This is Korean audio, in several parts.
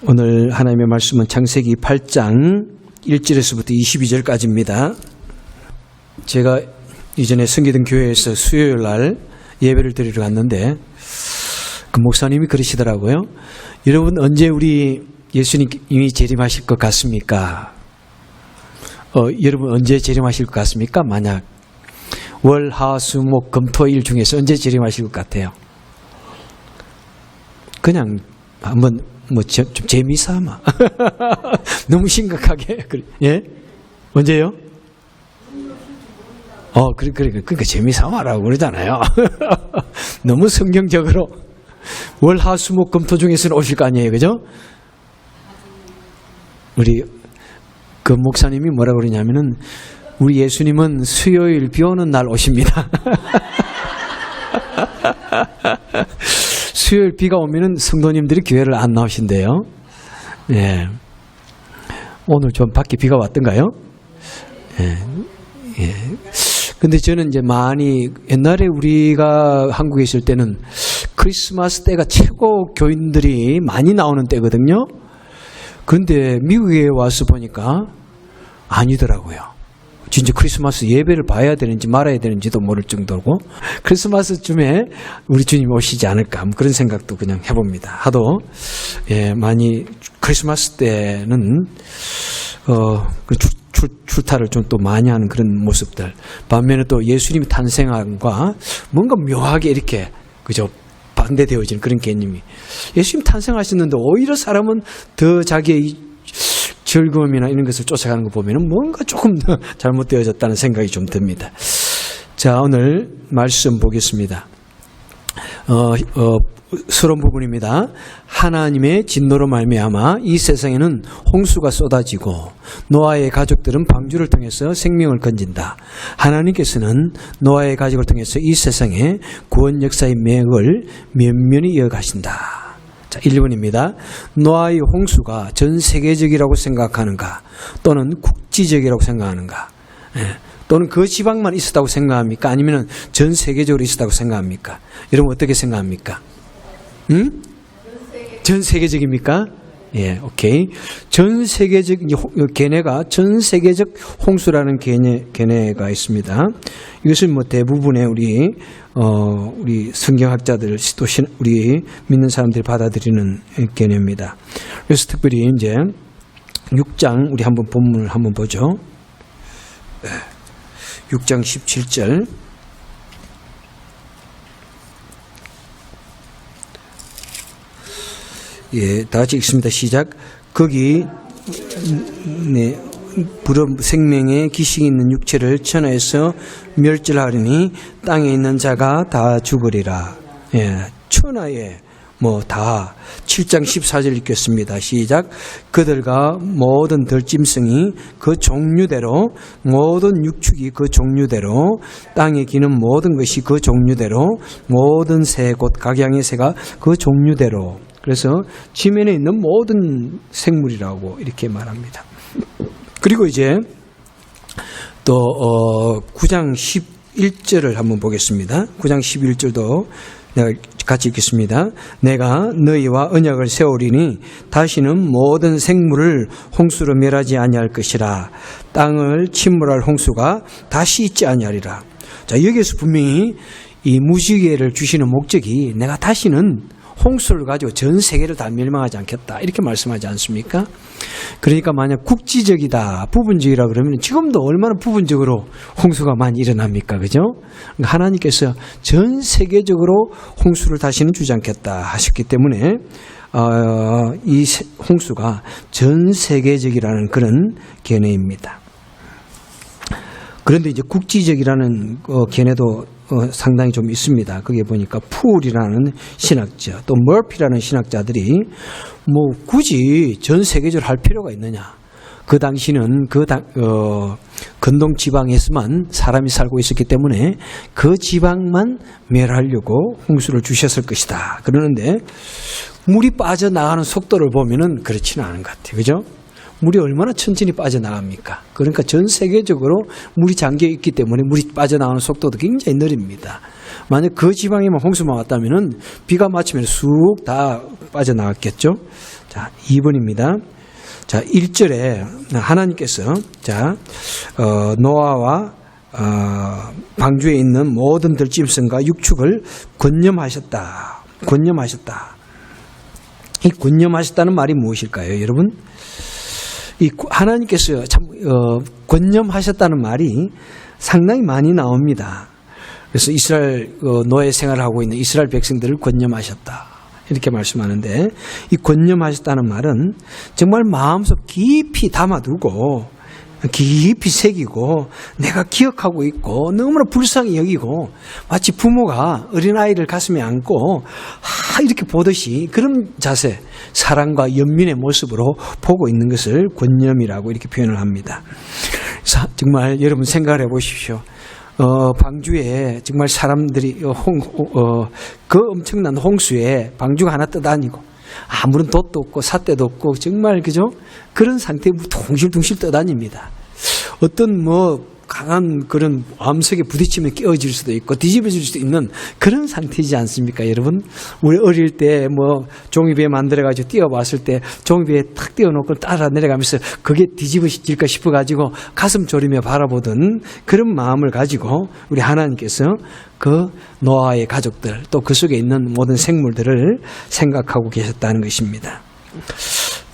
오늘 하나님의 말씀은 창세기 8장 1절에서부터 22절까지입니다. 제가 이전에 섬기던 교회에서 수요일 날 예배를 드리러 갔는데 그 목사님이 그러시더라고요. 여러분 언제 우리 예수님이 재림하실 것 같습니까? 여러분 언제 재림하실 것 같습니까? 만약 월, 화, 수, 목, 금, 토, 일 중에서 언제 재림하실 것 같아요? 그냥 한번 좀 재미삼아. 너무 심각하게. 예? 언제요? 그러니까 재미삼아라고 그러잖아요. 너무 성경적으로 월, 화, 수, 목, 금, 토 중에서는 오실 거 아니에요, 그죠? 우리 그 목사님이 뭐라고 그러냐면은 우리 예수님은 수요일 비 오는 날 오십니다. 수요일 비가 오면은 성도님들이 교회를 안 나오신대요. 예. 오늘 좀 밖에 비가 왔던가요? 예. 예. 근데 저는 이제 많이 옛날에 우리가 한국에 있을 때는 크리스마스 때가 최고 교인들이 많이 나오는 때거든요. 그런데 미국에 와서 보니까 아니더라고요. 진짜 크리스마스 예배를 봐야 되는지 말아야 되는지도 모를 정도고 크리스마스쯤에 우리 주님 오시지 않을까 그런 생각도 그냥 해봅니다. 하도 많이 크리스마스 때는 출타를 좀 또 많이 하는 그런 모습들. 반면에 또 예수님의 탄생과 뭔가 묘하게 이렇게 그저 반대되어지는 그런 개념이. 예수님 탄생하셨는데 오히려 사람은 더 자기의 즐거움이나 이런 것을 쫓아가는 거 보면 뭔가 조금 더 잘못되어졌다는 생각이 좀 듭니다. 자, 오늘 말씀 보겠습니다. 서론 부분입니다. 하나님의 진노로 말미암아 이 세상에는 홍수가 쏟아지고 노아의 가족들은 방주를 통해서 생명을 건진다. 하나님께서는 노아의 가족을 통해서 이 세상에 구원 역사의 맥을 면면히 이어가신다. 자, 1번입니다. 노아의 홍수가 전 세계적이라고 생각하는가 또는 국지적이라고 생각하는가, 또는 그 지방만 있었다고 생각합니까? 아니면 전 세계적으로 있었다고 생각합니까? 여러분 어떻게 생각합니까? 전 세계적입니까? 예, 오케이. 전 세계적 견해가 전 세계적 홍수라는 견해가 있습니다. 이것은 뭐 대부분의 우리 성경학자들 또 우리 믿는 사람들이 받아들이는 견해입니다. 그래서 특별히 이제 6장 우리 한번 본문을 한번 보죠. 6장 17절. 예, 다 같이 읽습니다. 시작. 거기 생명의 기식이 있는 육체를 천하에서 멸절하리니 땅에 있는 자가 다 죽으리라. 예, 천하에 다 7장 14절 읽겠습니다. 시작. 그들과 모든 들짐승이 그 종류대로 모든 육축이 그 종류대로 땅에 기는 모든 것이 그 종류대로 모든 새 곧 각양의 새가 그 종류대로. 그래서 지면에 있는 모든 생물이라고 이렇게 말합니다. 그리고 이제 또 9장 11절을 한번 보겠습니다. 9장 11절도 내가 같이 읽겠습니다. 내가 너희와 언약을 세우리니 다시는 모든 생물을 홍수로 멸하지 아니할 것이라. 땅을 침몰할 홍수가 다시 있지 아니하리라. 자, 여기에서 분명히 이 무지개를 주시는 목적이 내가 다시는 홍수를 가지고 전 세계를 다 멸망하지 않겠다 이렇게 말씀하지 않습니까? 그러니까 만약 국지적이다 부분적이라 그러면 지금도 얼마나 부분적으로 홍수가 많이 일어납니까? 그죠? 하나님께서 전 세계적으로 홍수를 다시는 주지 않겠다 하셨기 때문에 이 홍수가 전 세계적이라는 그런 견해입니다. 그런데 이제 국지적이라는 견해도 상당히 좀 있습니다. 거기에 보니까 풀이라는 신학자 또 머피라는 신학자들이 굳이 전 세계적으로 할 필요가 있느냐. 그 당시는 근동 지방에서만 사람이 살고 있었기 때문에 그 지방만 멸하려고 홍수를 주셨을 것이다. 그러는데 물이 빠져나가는 속도를 보면은 그렇지는 않은 것 같아요. 그죠? 물이 얼마나 천천히 빠져나갑니까? 그러니까 전 세계적으로 물이 잠겨 있기 때문에 물이 빠져나가는 속도도 굉장히 느립니다. 만약 그 지방에만 홍수만 왔다면은 비가 맞추면 쑥 다 빠져나갔겠죠. 자, 2번입니다. 자, 1절에 하나님께서 노아와 방주에 있는 모든 들짐승과 육축을 권념하셨다. 권념하셨다. 이 권념하셨다는 말이 무엇일까요, 여러분? 이 하나님께서 참 권념하셨다는 말이 상당히 많이 나옵니다. 그래서 이스라엘 노예 생활을 하고 있는 이스라엘 백성들을 권념하셨다. 이렇게 말씀하는데 이 권념하셨다는 말은 정말 마음속 깊이 담아두고 깊이 새기고 내가 기억하고 있고 너무나 불쌍히 여기고 마치 부모가 어린아이를 가슴에 안고 이렇게 보듯이 그런 자세, 사랑과 연민의 모습으로 보고 있는 것을 권념이라고 이렇게 표현을 합니다. 정말 여러분 생각을 해보십시오. 방주에 정말 사람들이 그 엄청난 홍수에 방주가 하나 떠다니고 아무런 돛도 없고 삿대도 없고 정말 그죠? 그런 상태에 둥실둥실 떠다닙니다. 어떤 강한 그런 암석에 부딪히면 깨어질 수도 있고 뒤집어질 수도 있는 그런 상태이지 않습니까, 여러분? 우리 어릴 때 종이배 만들어가지고 뛰어봤을 때 종이배에 탁 띄워놓고 따라 내려가면서 그게 뒤집어질까 싶어가지고 가슴 졸이며 바라보던 그런 마음을 가지고 우리 하나님께서 그 노아의 가족들 또 그 속에 있는 모든 생물들을 생각하고 계셨다는 것입니다.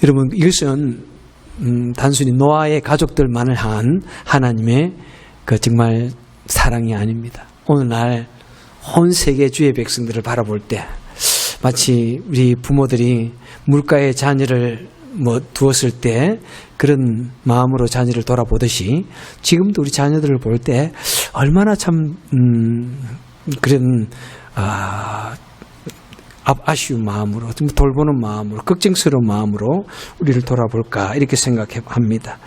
여러분, 이것은 단순히 노아의 가족들만을 한 하나님의 그 정말 사랑이 아닙니다. 오늘날 온 세계 주의 백성들을 바라볼 때 마치 우리 부모들이 물가에 자녀를 두었을 때 그런 마음으로 자녀를 돌아보듯이 지금도 우리 자녀들을 볼 때 얼마나 참 그런 아쉬운 마음으로, 좀 돌보는 마음으로, 걱정스러운 마음으로 우리를 돌아볼까 이렇게 생각합니다.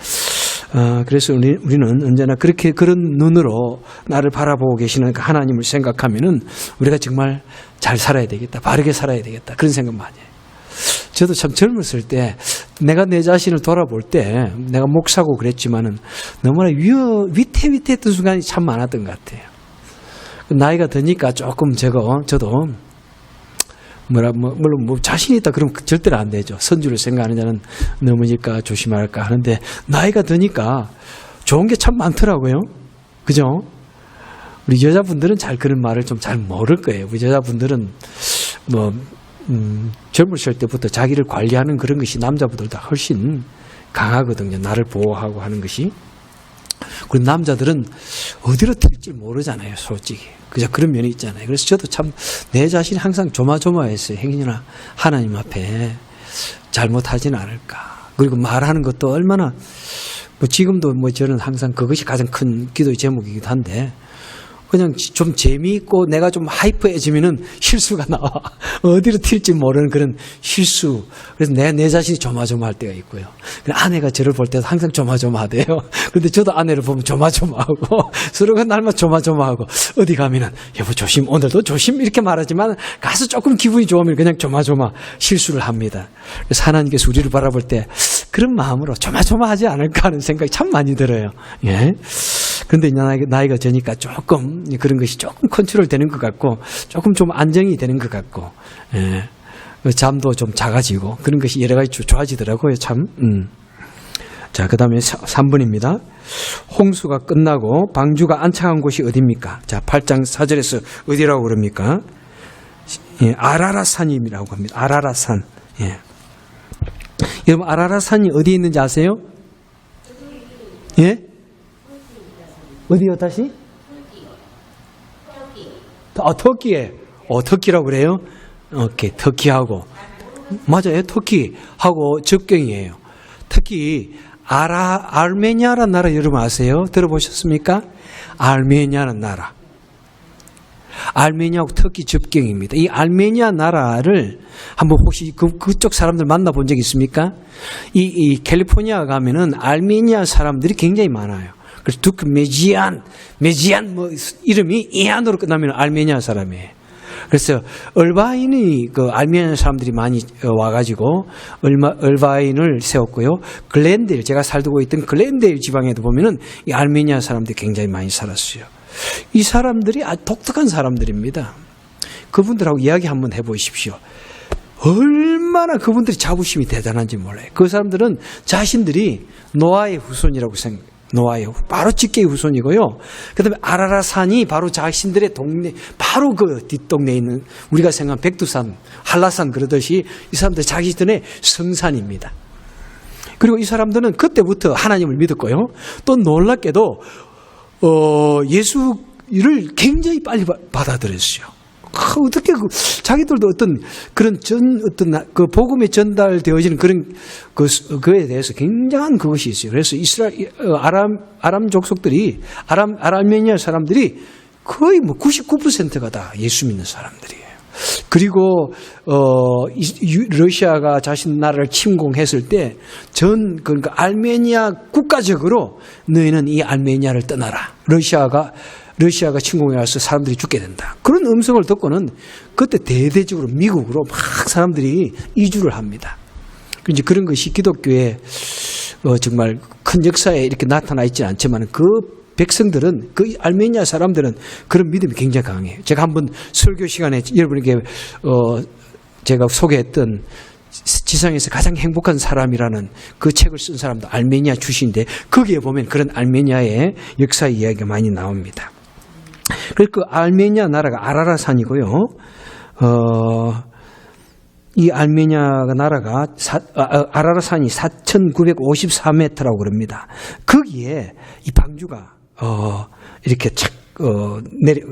그래서 우리는 언제나 그렇게 그런 눈으로 나를 바라보고 계시는 그 하나님을 생각하면은 우리가 정말 잘 살아야 되겠다, 바르게 살아야 되겠다 그런 생각 많이 해요. 저도 참 젊었을 때 내가 내 자신을 돌아볼 때 내가 목사고 그랬지만은 너무나 위태위태했던 순간이 참 많았던 것 같아요. 나이가 드니까 조금 저도 물론 자신이 있다 그러면 절대로 안 되죠. 선주를 생각하는 자는 넘어질까 조심할까 하는데 나이가 드니까 좋은 게 참 많더라고요. 그죠? 우리 여자분들은 잘 그런 말을 좀 잘 모를 거예요. 우리 여자분들은 젊으실 때부터 자기를 관리하는 그런 것이 남자분들보다 훨씬 강하거든요. 나를 보호하고 하는 것이. 그리고 남자들은 어디로 튈지 모르잖아요, 솔직히. 그저 그런 면이 있잖아요. 그래서 저도 참 내 자신이 항상 조마조마했어요. 행여나 하나님 앞에 잘못하지는 않을까. 그리고 말하는 것도 얼마나, 지금도 저는 항상 그것이 가장 큰 기도의 제목이기도 한데, 그냥 좀 재미있고 내가 좀 하이퍼해지면은 실수가 나와. 어디로 튈지 모르는 그런 실수. 그래서 내 자신이 조마조마할 때가 있고요. 아내가 저를 볼 때도 항상 조마조마하대요. 그런데 저도 아내를 보면 조마조마하고 서로가 날마다 조마조마하고 어디 가면은 여보 조심, 오늘도 조심 이렇게 말하지만 가서 조금 기분이 좋으면 그냥 조마조마 실수를 합니다. 그래서 하나님께서 우리를 바라볼 때 그런 마음으로 조마조마하지 않을까 하는 생각이 참 많이 들어요. 예. 그런데 나이가 드니까 조금 그런 것이 조금 컨트롤 되는 것 같고 조금 좀 안정이 되는 것 같고, 예. 잠도 좀 작아지고 그런 것이 여러 가지 좋아지더라고요, 참. 자, 그 다음에 3번입니다. 홍수가 끝나고 방주가 안착한 곳이 어디입니까? 자, 8장 4절에서 어디라고 그럽니까? 예, 아라라산이라고 합니다. 아라라산. 예. 여러분, 아라라산이 어디에 있는지 아세요? 예? 어디요, 다시? 터키에. 터키라고 그래요? 오케이, 터키하고. 맞아요, 터키하고 접경이에요. 특히, 아르메니아라는 나라 여러분 아세요? 들어보셨습니까? 아르메니아라는 나라. 아르메니아하고 터키 접경입니다. 이 아르메니아 나라를 한번 혹시 그쪽 사람들 만나본 적 있습니까? 이 캘리포니아 가면은 아르메니아 사람들이 굉장히 많아요. 그래서 두크 메지안 이름이 이안으로 끝나면 아르메니아 사람이에요. 그래서 얼바인이 그 아르메니아 사람들이 많이 와가지고 얼바인을 세웠고요. 글렌데일, 제가 살고 있던 글렌데일 지방에도 보면은 이 아르메니아 사람들이 굉장히 많이 살았어요. 이 사람들이 아주 독특한 사람들입니다. 그분들하고 이야기 한번 해보십시오. 얼마나 그분들이 자부심이 대단한지 몰라요. 그 사람들은 자신들이 노아의 후손이라고 생각해요. 노아의 바로 직계의 후손이고요. 그다음에 아라라산이 바로 자신들의 동네, 바로 그 뒷동네에 있는 우리가 생각한 백두산, 한라산 그러듯이 이 사람들 자기들의 성산입니다. 그리고 이 사람들은 그때부터 하나님을 믿었고요. 또 놀랍게도 예수를 굉장히 빨리 받아들였어요. 어떻게 자기들도 어떤 그런 그 복음에 전달되어지는 그런 그에 대해서 굉장한 그것이 있어요. 그래서 아람 족속들이 아라메니아 사람들이 거의 뭐 99%가 다 예수 믿는 사람들이에요. 그리고 러시아가 자신 나라를 침공했을 때 그러니까 알메니아 국가적으로 너희는 이 알메니아를 떠나라. 러시아가 침공해 와서 사람들이 죽게 된다. 그런 음성을 듣고는 그때 대대적으로 미국으로 막 사람들이 이주를 합니다. 이제 그런 것이 기독교의 정말 큰 역사에 이렇게 나타나 있지는 않지만 그 백성들은, 그 알메니아 사람들은 그런 믿음이 굉장히 강해요. 제가 한번 설교 시간에 여러분에게 제가 소개했던 지상에서 가장 행복한 사람이라는 그 책을 쓴 사람도 알메니아 출신인데 거기에 보면 그런 알메니아의 역사 이야기가 많이 나옵니다. 그래서 그 알메니아 나라가 아라라산이고요. 이 알메니아 나라가 아라라산이 4,954m라고 그럽니다. 거기에 이 방주가 이렇게 착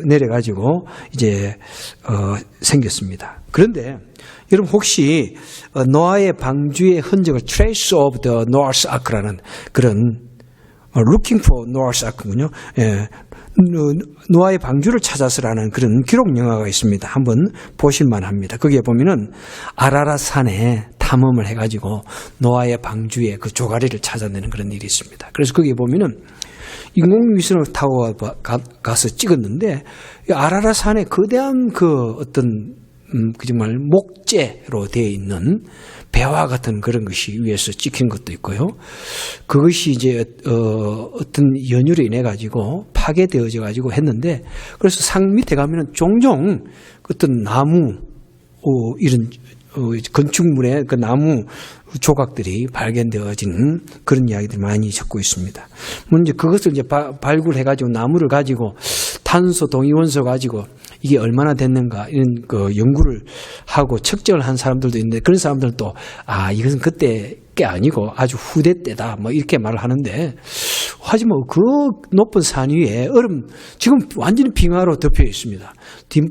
내려가지고 이제 생겼습니다. 그런데 여러분 혹시 노아의 방주의 흔적을 Trace of the Noah's Ark라는 그런 Looking for Noah's Ark군요. 예. 노아의 방주를 찾아서라는 그런 기록 영화가 있습니다. 한번 보실만 합니다. 거기에 보면은 아라라산에 탐험을 해가지고 노아의 방주의 그 조가리를 찾아내는 그런 일이 있습니다. 그래서 거기에 보면은 인공위성을 타고 가서 찍었는데 아라라산에 거대한 그 어떤 그 정말 목재로 되어 있는 배와 같은 그런 것이 위에서 찍힌 것도 있고요. 그것이 이제 어떤 연유로 인해 가지고 파괴되어져 가지고 했는데 그래서 상 밑에 가면은 종종 어떤 나무 이런 건축물의 그 나무 조각들이 발견되어진 그런 이야기들이 많이 적고 있습니다. 먼저 그것을 이제 발굴해가지고 나무를 가지고 탄소 동위원소 가지고 이게 얼마나 됐는가 이런 그 연구를 하고 측정을 한 사람들도 있는데 그런 사람들은 또 이것은 그때 게 아니고 아주 후대 때다 뭐 이렇게 말을 하는데 하지만 그 높은 산 위에 지금 완전히 빙하로 덮여 있습니다.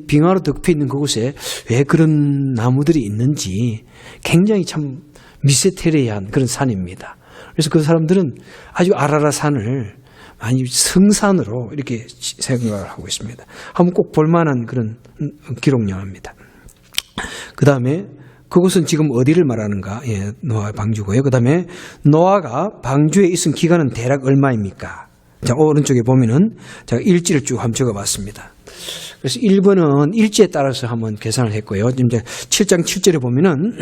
빙하로 덮여 있는 그곳에 왜 그런 나무들이 있는지 굉장히 참 미스테리한 그런 산입니다. 그래서 그 사람들은 아주 아라라산을 많이 성산으로 이렇게 생각을 하고 있습니다. 한번 꼭 볼만한 그런 기록 영화입니다. 그 다음에 그곳은 지금 어디를 말하는가? 예, 노아의 방주고요. 그 다음에 노아가 방주에 있은 기간은 대략 얼마입니까? 자, 오른쪽에 보면은 제가 일지를 쭉 한번 적어봤습니다. 그래서 1번은 일지에 따라서 한번 계산을 했고요. 이제 7장 7절에 보면은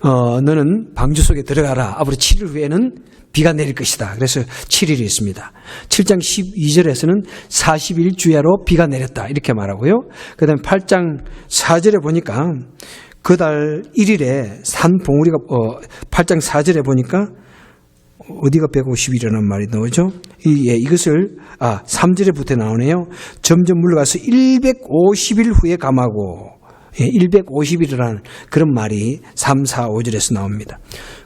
너는 방주 속에 들어가라. 앞으로 7일 후에는 비가 내릴 것이다. 그래서 7일이 있습니다. 7장 12절에서는 41주야로 비가 내렸다. 이렇게 말하고요. 그 다음에 8장 4절에 보니까 그 달 1일에 산 봉우리가 8장 4절에 보니까 어디가 150일이라는 말이 나오죠? 이것을 3절에부터 나오네요. 점점 물러가서 150일 후에 감하고 150일이라는 그런 말이 3, 4, 5절에서 나옵니다.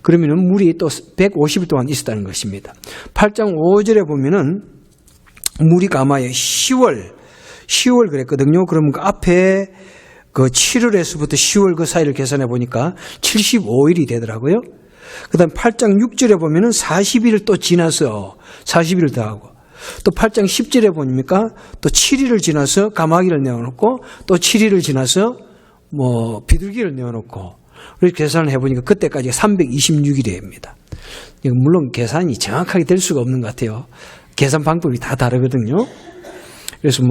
그러면은 물이 또 150일 동안 있었다는 것입니다. 8장 5절에 보면은 물이 감하여 10월 그랬거든요. 그러면 그 앞에 그 7월에서부터 10월 그 사이를 계산해 보니까 75일이 되더라고요. 그 다음 8장 6절에 보면은 40일을 또 지나서 40일을 더하고 또 8장 10절에 보니까 또 7일을 지나서 가마귀를 내어놓고 또 7일을 지나서 비둘기를 내어놓고 이렇게 계산을 해보니까 그때까지가 326일입니다. 물론 계산이 정확하게 될 수가 없는 것 같아요. 계산 방법이 다 다르거든요. 그래서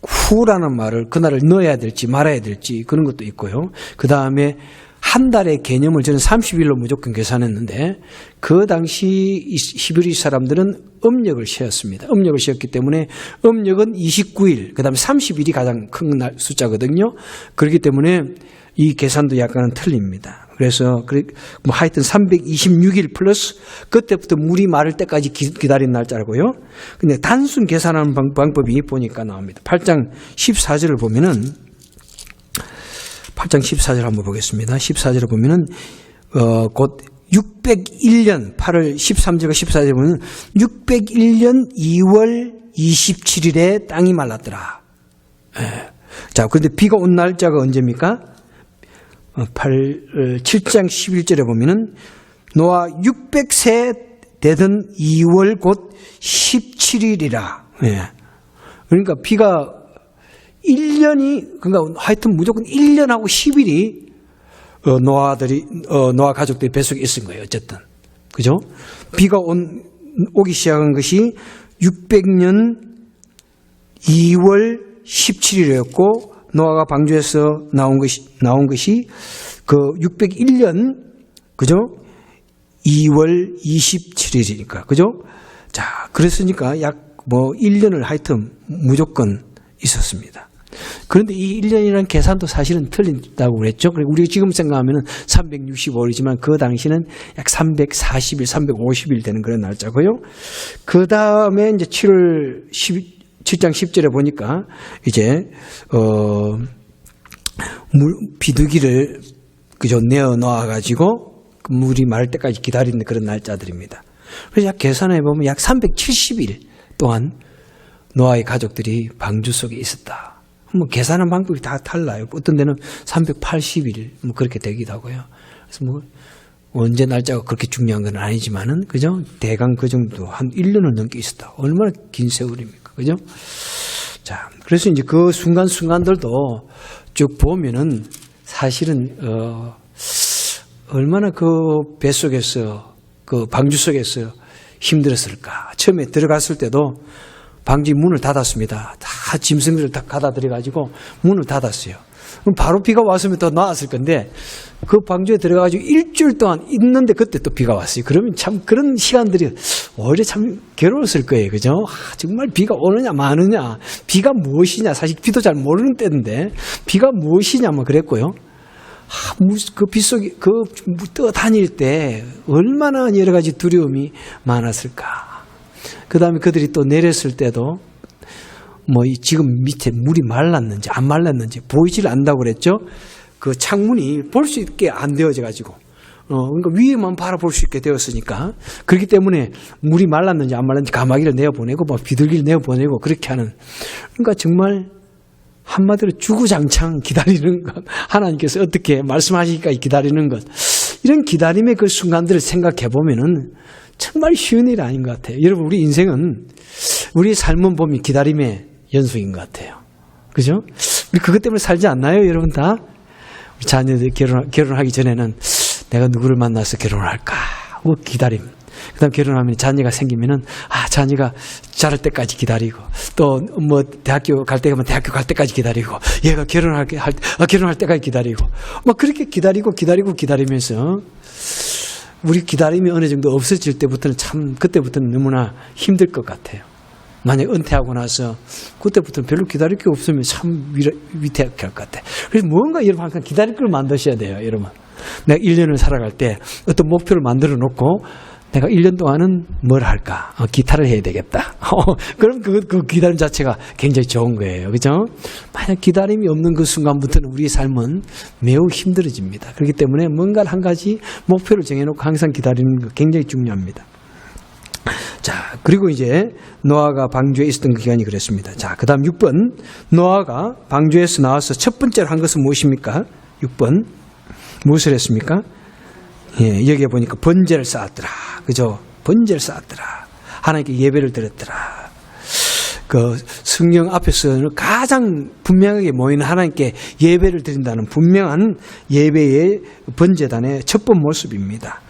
후라는 말을 그날을 넣어야 될지 말아야 될지 그런 것도 있고요. 그 다음에 한 달의 개념을 저는 30일로 무조건 계산했는데 그 당시 히브리 사람들은 음력을 세었습니다. 음력을 세었기 때문에 음력은 29일, 그 다음에 30일이 가장 큰 숫자거든요. 그렇기 때문에 이 계산도 약간은 틀립니다. 그래서 뭐 하여튼 326일 플러스 그때부터 물이 마를 때까지 기다린 날짜라고요. 근데 단순 계산하는 방법이 보니까 나옵니다. 8장 14절을 보면은 8장 14절 한번 보겠습니다. 14절을 보면은 곧 601년 8월 13절과 14절에 보면 601년 2월 27일에 땅이 말랐더라. 예. 자, 그런데 비가 온 날짜가 언제입니까? 7장 11절에 보면은 노아 600세 되던 2월 곧 17일이라. 예. 그러니까 비가 1년이, 그러니까 하여튼 무조건 1년하고 10일이 노아 가족들이 뱃속에 있은 거예요. 어쨌든. 그죠? 비가 오기 시작한 것이 600년 2월 17일이었고, 노아가 방주에서 나온 것이 그 601년, 그죠? 2월 27일이니까. 그죠? 자, 그랬으니까 약 1년을 하여튼 무조건 있었습니다. 그런데 이 1년이라는 계산도 사실은 틀린다고 그랬죠. 그리고 우리가 지금 생각하면 365일이지만 그 당시는 약 340일, 350일 되는 그런 날짜고요. 그 다음에 이제 7장 10절에 보니까 이제 비둘기를 그저 내어 놓아 가지고 물이 마를 때까지 기다리는 그런 날짜들입니다. 그래서 약 계산해 보면 약 370일 동안 노아의 가족들이 방주 속에 있었다. 뭐 계산하는 방법이 다 달라요. 어떤 데는 380일 뭐 그렇게 되기도 하고요. 그래서 뭐 언제 날짜가 그렇게 중요한 건 아니지만은 그죠? 대강 그 정도 한 1년을 넘게 있었다. 얼마나 긴 세월입니까? 그죠? 자, 그래서 이제 그 순간순간들도 쭉 보면은 사실은 얼마나 그 뱃속에서 그 방주 속에서 힘들었을까. 처음에 들어갔을 때도 방지 문을 닫았습니다. 다 짐승들을 다 가다 들여가지고 문을 닫았어요. 그럼 바로 비가 왔으면 더 나았을 건데 그 방주에 들어가가지고 일주일 동안 있는데 그때 또 비가 왔어요. 그러면 참 그런 시간들이 오히려 참 괴로웠을 거예요. 그죠? 정말 비가 오느냐 마느냐, 비가 무엇이냐, 사실 비도 잘 모르는 때인데 비가 무엇이냐 뭐 그랬고요. 그 빗속에 떠다닐 때 얼마나 여러 가지 두려움이 많았을까. 그 다음에 그들이 또 내렸을 때도 뭐 지금 밑에 물이 말랐는지 안 말랐는지 보이질 않는다고 그랬죠. 그 창문이 볼 수 있게 안 되어져 가지고 그러니까 위에만 바라볼 수 있게 되었으니까 그렇기 때문에 물이 말랐는지 안 말랐는지 가마귀를 내어보내고 뭐 비둘기를 내어보내고 그렇게 하는, 그러니까 정말 한마디로 주구장창 기다리는 것, 하나님께서 어떻게 말씀하시기까지 기다리는 것, 이런 기다림의 그 순간들을 생각해 보면은 정말 쉬운 일이 아닌 것 같아요. 여러분, 우리 인생은, 우리 삶은 보면 기다림의 연속인 것 같아요. 그죠? 우리 그것 때문에 살지 않나요, 여러분 다? 우리 자녀들 결혼하기 전에는 내가 누구를 만나서 결혼을 할까? 기다림. 그 다음 결혼하면 자녀가 생기면은, 자녀가 자랄 때까지 기다리고, 또 뭐 대학교 갈 때 가면 대학교 갈 때까지 기다리고, 얘가 결혼할 때까지 기다리고, 뭐 그렇게 기다리면서, 우리 기다림이 어느 정도 없어질 때부터는 그때부터는 너무나 힘들 것 같아요. 만약 은퇴하고 나서 그때부터는 별로 기다릴 게 없으면 참 위태할 것 같아요. 그래서 뭔가 여러분 항상 기다릴 걸 만드셔야 돼요, 여러분. 내가 1년을 살아갈 때 어떤 목표를 만들어 놓고 내가 1년 동안은 뭘 할까? 기타를 해야 되겠다. 그럼 그 기다림 자체가 굉장히 좋은 거예요. 그죠? 만약 기다림이 없는 그 순간부터는 우리의 삶은 매우 힘들어집니다. 그렇기 때문에 뭔가 한 가지 목표를 정해놓고 항상 기다리는 거 굉장히 중요합니다. 자, 그리고 이제 노아가 방주에 있었던 그 기간이 그랬습니다. 자, 그 다음 6번. 노아가 방주에서 나와서 첫 번째로 한 것은 무엇입니까? 6번. 무엇을 했습니까? 예, 여기에 보니까 번제를 쌓았더라. 그죠? 번제를 쌓았더라. 하나님께 예배를 드렸더라. 그 성령 앞에서는 가장 분명하게 모이는 하나님께 예배를 드린다는 분명한 예배의 번제단의 첫 번 모습입니다.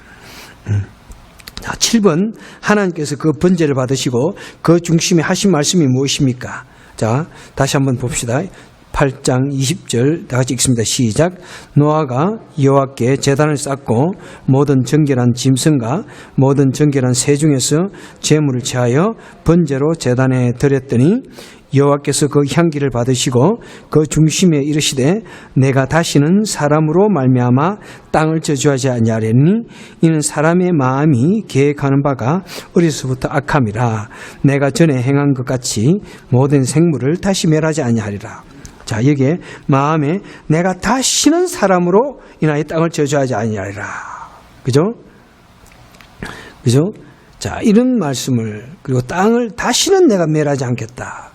자, 7번. 하나님께서 그 번제를 받으시고 그 중심에 하신 말씀이 무엇입니까? 자, 다시 한번 봅시다. 8장 20절 다 같이 읽습니다. 시작. 노아가 여호와께 제단을 쌓고 모든 정결한 짐승과 모든 정결한 새 중에서 제물을 취하여 번제로 제단에 드렸더니 여호와께서 그 향기를 받으시고 그 중심에 이르시되 내가 다시는 사람으로 말미암아 땅을 저주하지 아니하리니 이는 사람의 마음이 계획하는 바가 어려서부터 악함이라. 내가 전에 행한 것 같이 모든 생물을 다시 멸하지 아니하리라. 자, 여기에 마음에 내가 다시는 사람으로 인하여 땅을 저주하지 아니하리라. 그죠? 그죠? 자, 이런 말씀을, 그리고 땅을 다시는 내가 멸하지 않겠다.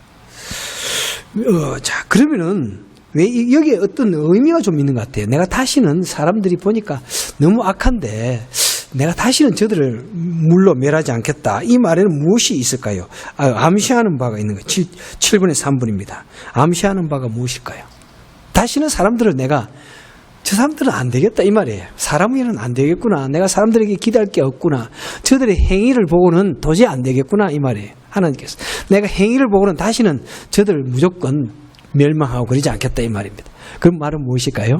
자, 그러면은 왜 여기에 어떤 의미가 좀 있는 것 같아요. 내가 다시는 사람들이 보니까 너무 악한데 내가 다시는 저들을 물로 멸하지 않겠다. 이 말에는 무엇이 있을까요? 암시하는 바가 있는 거예요. 7분의 3분입니다. 암시하는 바가 무엇일까요? 다시는 사람들을 내가 저 사람들은 안 되겠다 이 말이에요. 사람에는 안 되겠구나. 내가 사람들에게 기대할 게 없구나. 저들의 행위를 보고는 도저히 안 되겠구나 이 말이에요. 하나님께서 내가 행위를 보고는 다시는 저들을 무조건 멸망하고 그러지 않겠다 이 말입니다. 그 말은 무엇일까요?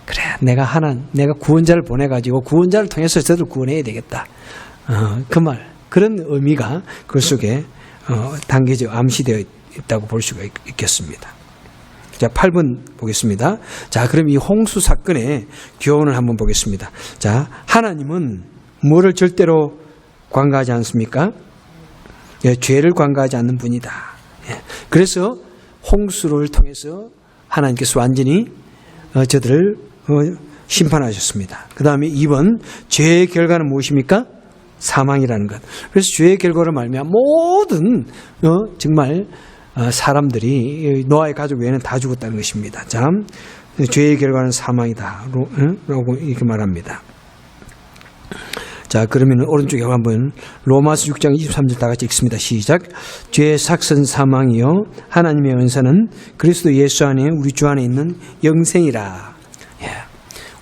그래, 내가 구원자를 보내가지고 구원자를 통해서 저들을 구원해야 되겠다. 그 말, 그런 의미가 그 속에 담겨져 암시되어 있다고 볼 수가 있겠습니다. 자, 8번 보겠습니다. 자, 그럼 이 홍수 사건의 교훈을 한번 보겠습니다. 자, 하나님은 뭐를 절대로 관가하지 않습니까? 예, 죄를 관가하지 않는 분이다. 예, 그래서 홍수를 통해서 하나님께서 완전히 저들을 심판하셨습니다. 그 다음에 2번, 죄의 결과는 무엇입니까? 사망이라는 것. 그래서 죄의 결과를 말미암아 모든 정말 사람들이 노아의 가족 외에는 다 죽었다는 것입니다. 자, 죄의 결과는 사망이다 라고 이렇게 말합니다. 자, 그러면 오른쪽에 한번 로마서 6장 23절 다 같이 읽습니다. 시작. 죄의 삭선 사망이요 하나님의 은사는 그리스도 예수 안에 우리 주 안에 있는 영생이라. 예.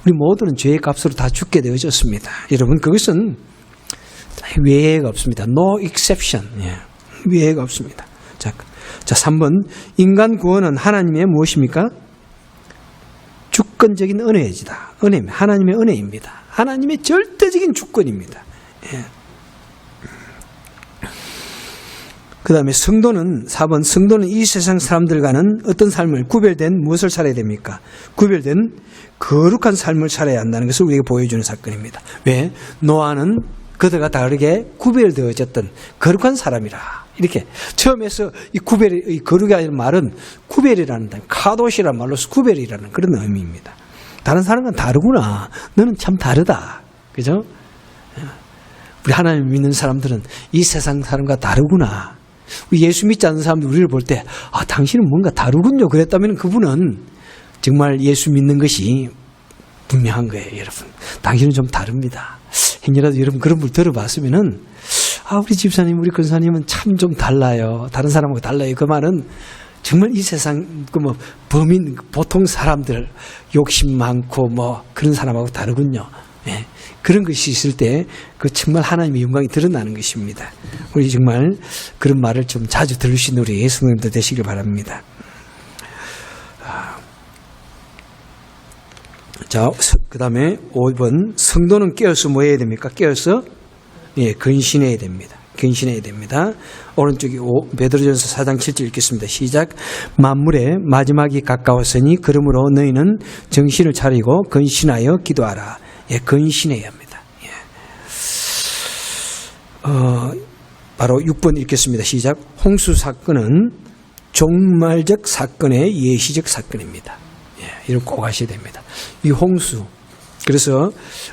우리 모두는 죄의 값으로 다 죽게 되어졌습니다. 여러분, 그것은 외예가 없습니다. No exception. 예. 외예가 없습니다. 자, 3번. 인간 구원은 하나님의 무엇입니까? 주권적인 은혜이다. 하나님의 은혜입니다. 하나님의 절대적인 주권입니다. 예. 그 다음에 성도는 4번. 성도는 이 세상 사람들과는 어떤 삶을 구별된 무엇을 살아야 됩니까? 구별된 거룩한 삶을 살아야 한다는 것을 우리에게 보여주는 사건입니다. 왜? 노아는 그들과 다르게 구별되어졌던 거룩한 사람이라. 이렇게 처음에서 이 거룩이라는 말은 구별이라는 단어, 카도시라는 말로서 구별이라는 그런 의미입니다. 다른 사람과는 다르구나. 너는 참 다르다. 그죠? 우리 하나님 믿는 사람들은 이 세상 사람과 다르구나. 우리 예수 믿지 않는 사람들 우리를 볼 때 당신은 뭔가 다르군요. 그랬다면 그분은 정말 예수 믿는 것이 분명한 거예요. 여러분, 당신은 좀 다릅니다. 행여라도 여러분 그런 분 들어봤으면은 우리 집사님, 우리 권사님은 참 좀 달라요. 다른 사람하고 달라요. 그 말은 정말 이 세상 범인 보통 사람들 욕심 많고 그런 사람하고 다르군요. 예. 그런 것이 있을 때 정말 하나님의 영광이 드러나는 것입니다. 우리 정말 그런 말을 좀 자주 들을 수 있는 우리 성도님들 되시길 바랍니다. 자, 그 다음에 5번. 성도는 깨어서 뭐 해야 됩니까? 깨어서 근신해야 됩니다. 근신해야 됩니다. 오른쪽이 베드로전서 4장 7절 읽겠습니다. 시작. 만물의 마지막이 가까웠으니 그러므로 너희는 정신을 차리고 근신하여 기도하라. 근신해야 합니다. 바로 6번 읽겠습니다. 시작. 홍수 사건은 종말적 사건의 예시적 사건입니다. 이걸 꼭 아셔야 됩니다. 이 홍수, 그래서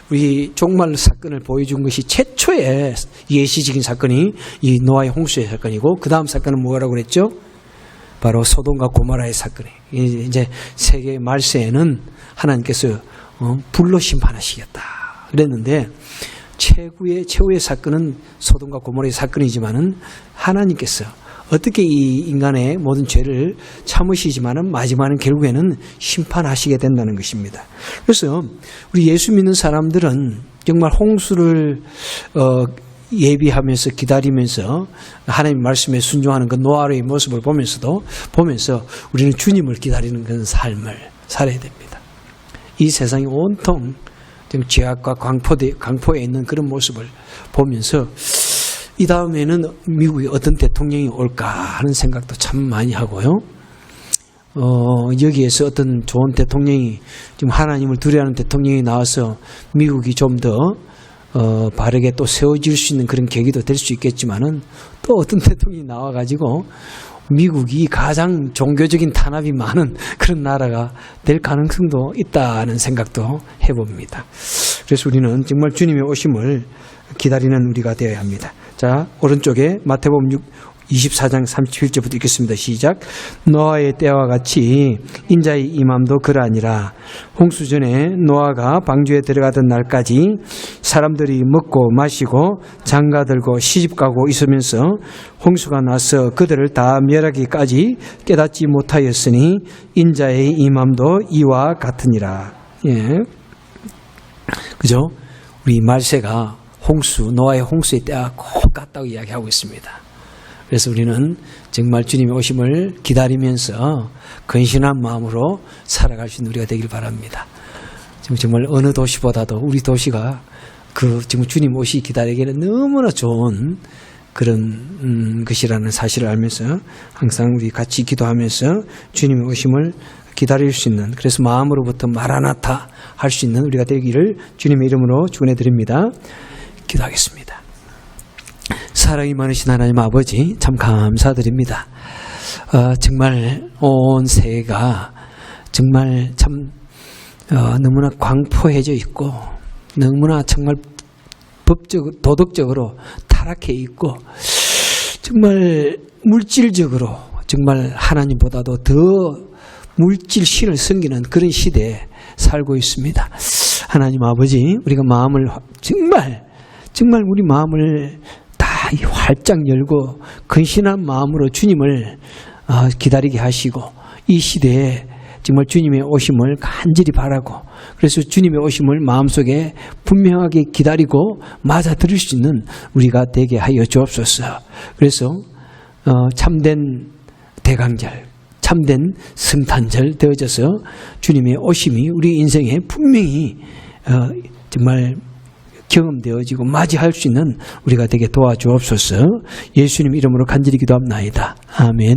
우리 종말 사건을 보여준 것이 최초의 예시적인 사건이 이 노아의 홍수의 사건이고, 그 다음 사건은 뭐라고 그랬죠? 바로 소돔과 고모라의 사건이. 이제 세계 말세에는 하나님께서 불로 심판하시겠다 그랬는데, 최후의 사건은 소돔과 고모라의 사건이지만은 하나님께서 어떻게 이 인간의 모든 죄를 참으시지만은 마지막은 결국에는 심판하시게 된다는 것입니다. 그래서 우리 예수 믿는 사람들은 정말 홍수를 예비하면서 기다리면서 하나님 말씀에 순종하는 그 노아의 모습을 보면서 우리는 주님을 기다리는 그런 삶을 살아야 됩니다. 이 세상이 온통 죄악과 강포에 있는 그런 모습을 보면서 이 다음에는 미국에 어떤 대통령이 올까 하는 생각도 참 많이 하고요. 여기에서 어떤 좋은 대통령이, 지금 하나님을 두려워하는 대통령이 나와서 미국이 좀 더 바르게 또 세워질 수 있는 그런 계기도 될 수 있겠지만은, 또 어떤 대통령이 나와가지고 미국이 가장 종교적인 탄압이 많은 그런 나라가 될 가능성도 있다는 생각도 해봅니다. 그래서 우리는 정말 주님의 오심을 기다리는 우리가 되어야 합니다. 자, 오른쪽에 마태복음 24장 31절부터 읽겠습니다. 시작. 노아의 때와 같이 인자의 임함도 그러하니라. 홍수 전에 노아가 방주에 들어가던 날까지 사람들이 먹고 마시고 장가들고 시집가고 있으면서 홍수가 나서 그들을 다 멸하기까지 깨닫지 못하였으니 인자의 임함도 이와 같으니라. 예. 그죠? 우리 말세가 노아의 홍수의 때와 꼭 같다고 이야기하고 있습니다. 그래서 우리는 정말 주님의 오심을 기다리면서 근신한 마음으로 살아갈 수 있는 우리가 되길 바랍니다. 지금 정말 어느 도시보다도 우리 도시가 지금 주님 오시 기다리기에는 너무나 좋은 그런 것이라는 사실을 알면서 항상 우리 같이 기도하면서 주님의 오심을 기다릴 수 있는, 그래서 마음으로부터 마라나타 할 수 있는 우리가 되기를 주님의 이름으로 축원해 드립니다. 기도하겠습니다. 사랑이 많으신 하나님 아버지, 참 감사드립니다. 정말 온 세계가 정말 참 너무나 광포해져 있고, 너무나 정말 도덕적으로 타락해 있고, 정말 물질적으로 정말 하나님보다도 더 물질 신을 섬기는 그런 시대에 살고 있습니다. 하나님 아버지, 우리가 마음을 정말 우리 마음을 다 활짝 열고 근신한 마음으로 주님을 기다리게 하시고, 이 시대에 정말 주님의 오심을 간절히 바라고, 그래서 주님의 오심을 마음속에 분명하게 기다리고 맞아 들을 수 있는 우리가 되게 하여 주옵소서. 그래서 참된 대강절, 참된 성탄절 되어져서 주님의 오심이 우리 인생에 분명히 정말 경험되어지고 맞이할 수 있는 우리가 되게 도와주옵소서. 예수님 이름으로 간절히 기도합나이다. 아멘.